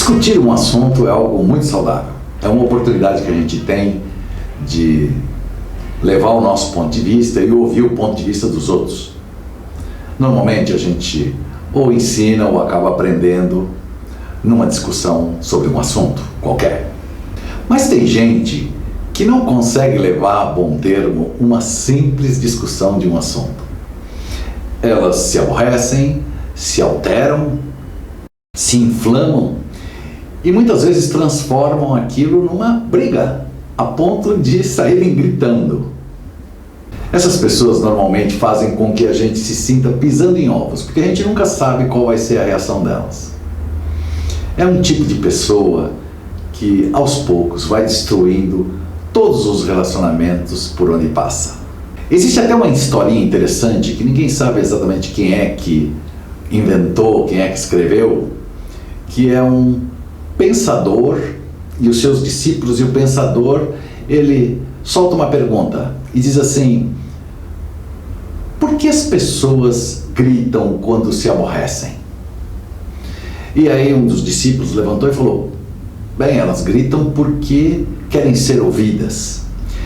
Discutir um assunto é algo muito saudável. É uma oportunidade que a gente tem de levar o nosso ponto de vista e ouvir o ponto de vista dos outros. Normalmente a gente ou ensina ou acaba aprendendo numa discussão sobre um assunto qualquer. Mas tem gente que não consegue levar a bom termo uma simples discussão de um assunto. Elas se aborrecem, se alteram, se inflamam e muitas vezes transformam aquilo numa briga, a ponto de saírem gritando. Essas pessoas normalmente fazem com que a gente se sinta pisando em ovos, porque a gente nunca sabe qual vai ser a reação delas. É um tipo de pessoa que aos poucos vai destruindo todos os relacionamentos por onde passa. Existe até uma historinha interessante que ninguém sabe exatamente quem é que inventou, quem é que escreveu, que é um pensador e os seus discípulos, e o pensador, ele solta uma pergunta e diz assim: por que as pessoas gritam quando se aborrecem? E aí um dos discípulos levantou e falou: bem, elas gritam porque querem ser ouvidas.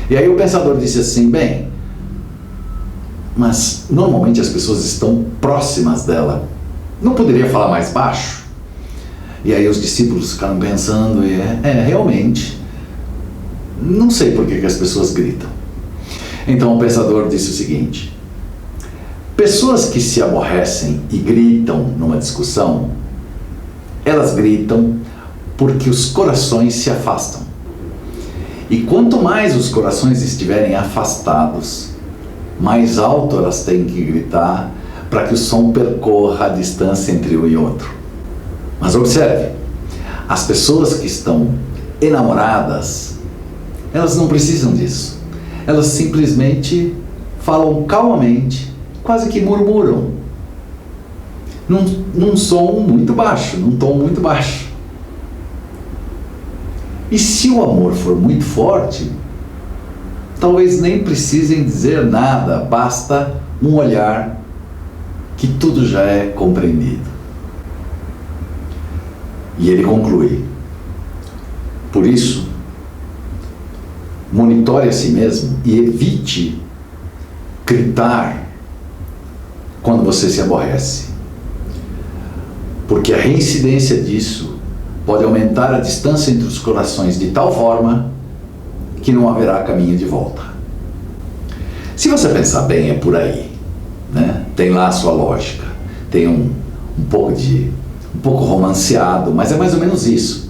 E aí o pensador disse assim: bem, mas normalmente as pessoas estão próximas dela, não poderia falar mais baixo? E aí os discípulos ficaram pensando e realmente, não sei por que as pessoas gritam. Então o pensador disse o seguinte: pessoas que se aborrecem e gritam numa discussão, elas gritam porque os corações se afastam. E quanto mais os corações estiverem afastados, mais alto elas têm que gritar para que o som percorra a distância entre um e outro. Mas observe, as pessoas que estão enamoradas, elas não precisam disso. Elas simplesmente falam calmamente, quase que murmuram, num som muito baixo, num tom muito baixo. E se o amor for muito forte, talvez nem precisem dizer nada, basta um olhar que tudo já é compreendido. E ele conclui: por isso, monitore a si mesmo e evite gritar quando você se aborrece, porque a reincidência disso pode aumentar a distância entre os corações de tal forma que não haverá caminho de volta. Se você pensar bem, é por aí, né? Tem lá a sua lógica, tem um pouco romanceado, mas é mais ou menos isso.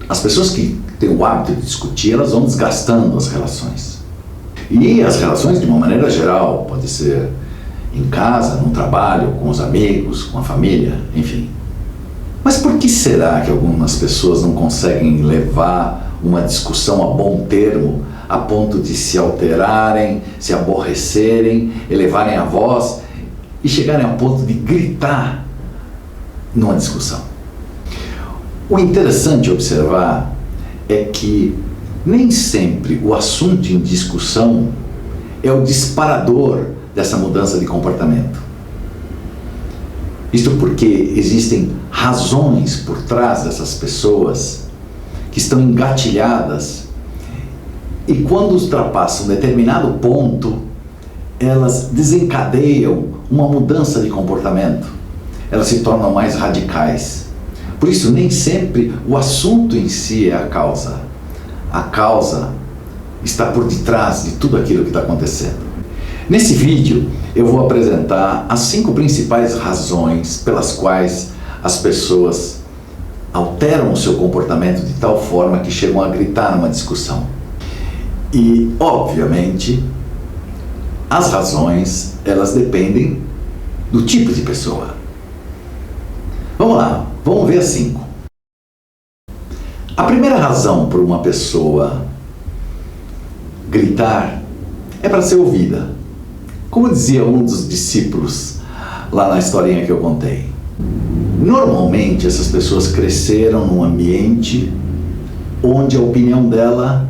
As pessoas que têm o hábito de discutir, elas vão desgastando as relações. E as relações, de uma maneira geral, pode ser em casa, no trabalho, com os amigos, com a família, enfim. Mas por que será que algumas pessoas não conseguem levar uma discussão a bom termo, a ponto de se alterarem, se aborrecerem, elevarem a voz e chegarem ao ponto de gritar numa discussão? O interessante observar é que nem sempre o assunto em discussão é o disparador dessa mudança de comportamento. Isto porque existem razões por trás dessas pessoas que estão engatilhadas e quando ultrapassam um determinado ponto, elas desencadeiam uma mudança de comportamento. Elas se tornam mais radicais. Por isso, nem sempre o assunto em si é a causa. A causa está por detrás de tudo aquilo que está acontecendo. Nesse vídeo, eu vou apresentar as 5 principais razões pelas quais as pessoas alteram o seu comportamento de tal forma que chegam a gritar numa discussão. E, obviamente, as razões, elas dependem do tipo de pessoa. Vamos lá, vamos ver as 5. A primeira razão por uma pessoa gritar é para ser ouvida. Como dizia um dos discípulos lá na historinha que eu contei. Normalmente essas pessoas cresceram num ambiente onde a opinião dela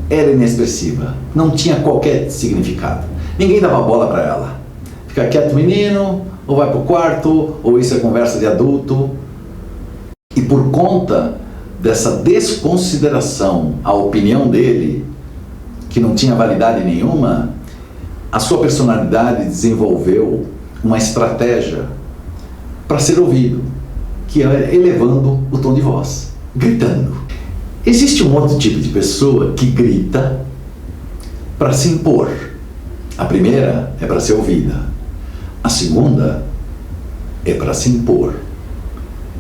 era inexpressiva, não tinha qualquer significado. Ninguém dava bola para ela. Fica quieto, menino, ou vai pro quarto, ou isso é conversa de adulto. E por conta dessa desconsideração à opinião dele, que não tinha validade nenhuma, a sua personalidade desenvolveu uma estratégia para ser ouvido, que é elevando o tom de voz, gritando. Existe um outro tipo de pessoa que grita para se impor. A primeira é para ser ouvida. A segunda é para se impor.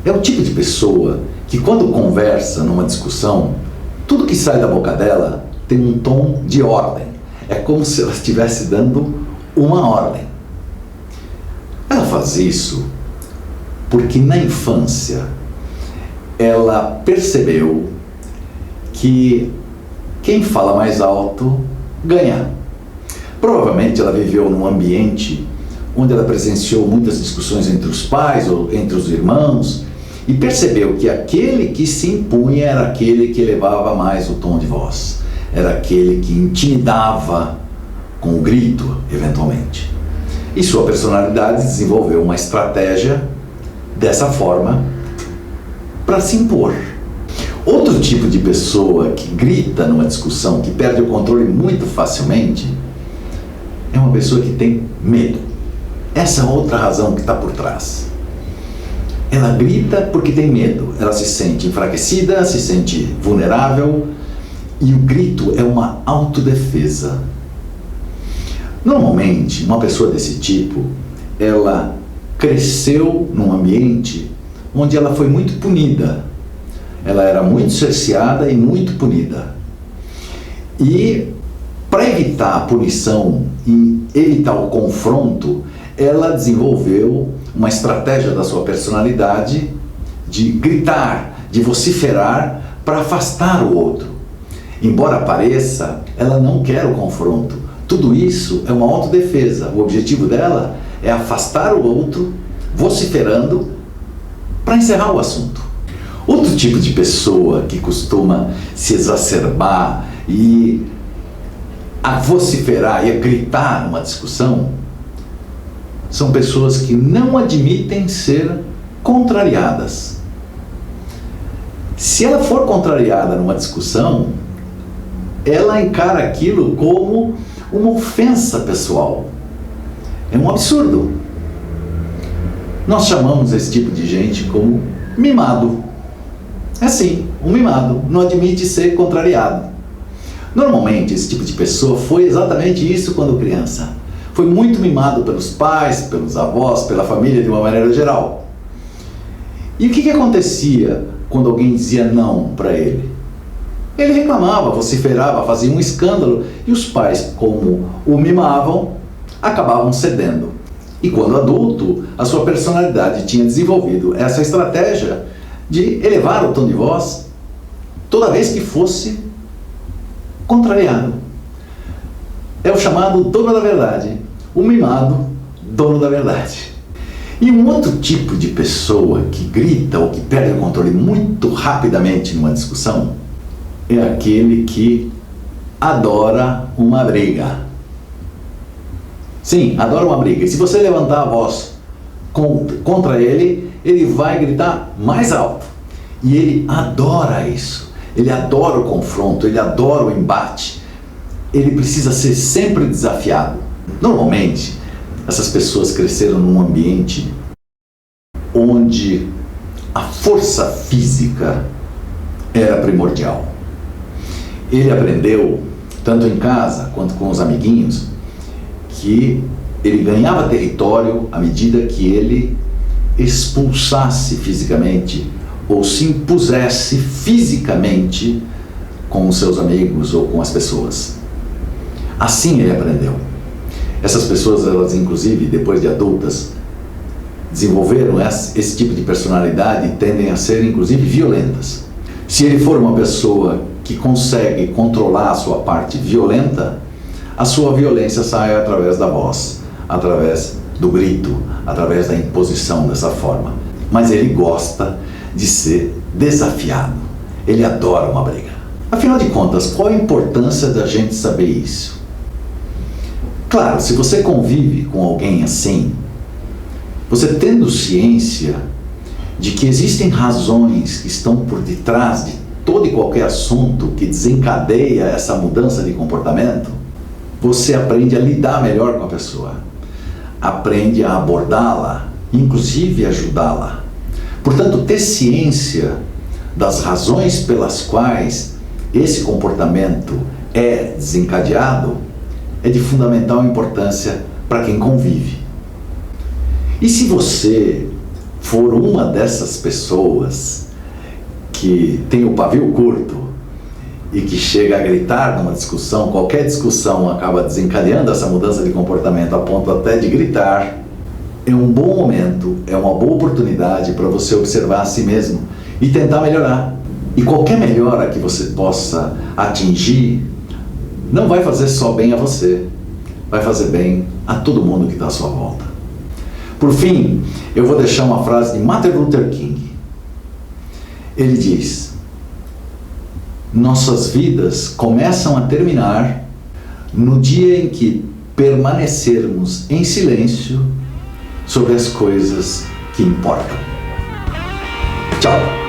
É o tipo de pessoa que, quando conversa numa discussão, tudo que sai da boca dela tem um tom de ordem. É como se ela estivesse dando uma ordem. Ela faz isso porque na infância ela percebeu que quem fala mais alto ganha. Provavelmente ela viveu num ambiente onde ela presenciou muitas discussões entre os pais ou entre os irmãos e percebeu que aquele que se impunha era aquele que elevava mais o tom de voz, era aquele que intimidava com o grito, eventualmente. E sua personalidade desenvolveu uma estratégia dessa forma para se impor. Outro tipo de pessoa que grita numa discussão, que perde o controle muito facilmente, é uma pessoa que tem medo. Essa é outra razão que está por trás. Ela grita porque tem medo, ela se sente enfraquecida, se sente vulnerável, e o grito é uma autodefesa. Normalmente, uma pessoa desse tipo, ela cresceu num ambiente onde ela foi muito punida. Ela era muito cerceada e muito punida. E para evitar a punição e evitar o confronto, ela desenvolveu uma estratégia da sua personalidade de gritar, de vociferar para afastar o outro. Embora pareça, ela não quer o confronto. Tudo isso é uma autodefesa. O objetivo dela é afastar o outro, vociferando, para encerrar o assunto. Outro tipo de pessoa que costuma se exacerbar e a vociferar e a gritar numa discussão são pessoas que não admitem ser contrariadas. Se ela for contrariada numa discussão, ela encara aquilo como uma ofensa pessoal. É um absurdo. Nós chamamos esse tipo de gente como mimado. É assim, um mimado, não admite ser contrariado. Normalmente esse tipo de pessoa foi exatamente isso quando criança. Foi muito mimado pelos pais, pelos avós, pela família de uma maneira geral. E o que acontecia quando alguém dizia não para ele? Ele reclamava, vociferava, fazia um escândalo e os pais, como o mimavam, acabavam cedendo. E quando adulto, a sua personalidade tinha desenvolvido essa estratégia de elevar o tom de voz toda vez que fosse contrariado. É o chamado dono da verdade, o mimado dono da verdade. E um outro tipo de pessoa que grita ou que perde o controle muito rapidamente numa discussão é aquele que adora uma briga. Sim, adora uma briga. E se você levantar a voz contra ele, ele vai gritar mais alto. E ele adora isso. Ele adora o confronto, ele adora o embate. Ele precisa ser sempre desafiado. Normalmente, essas pessoas cresceram num ambiente onde a força física era primordial. Ele aprendeu, tanto em casa quanto com os amiguinhos, que ele ganhava território à medida que ele expulsasse fisicamente ou se impusesse fisicamente com os seus amigos ou com as pessoas. Assim ele aprendeu. Essas pessoas, elas inclusive, depois de adultas, desenvolveram esse tipo de personalidade e tendem a ser inclusive violentas. Se ele for uma pessoa que consegue controlar a sua parte violenta, a sua violência sai através da voz, através do grito, através da imposição dessa forma. Mas ele gosta de ser desafiado. Ele adora uma briga. Afinal de contas, qual a importância da gente saber isso? Claro, se você convive com alguém assim, você tendo ciência de que existem razões que estão por detrás de todo e qualquer assunto que desencadeia essa mudança de comportamento, você aprende a lidar melhor com a pessoa, aprende a abordá-la, inclusive ajudá-la. Portanto, ter ciência das razões pelas quais esse comportamento é desencadeado é de fundamental importância para quem convive. E se você for uma dessas pessoas que tem o pavio curto e que chega a gritar numa discussão, qualquer discussão acaba desencadeando essa mudança de comportamento a ponto até de gritar, é um bom momento, é uma boa oportunidade para você observar a si mesmo e tentar melhorar. E qualquer melhora que você possa atingir não vai fazer só bem a você, vai fazer bem a todo mundo que está à sua volta. Por fim, eu vou deixar uma frase de Martin Luther King. Ele diz: nossas vidas começam a terminar no dia em que permanecermos em silêncio sobre as coisas que importam. Tchau!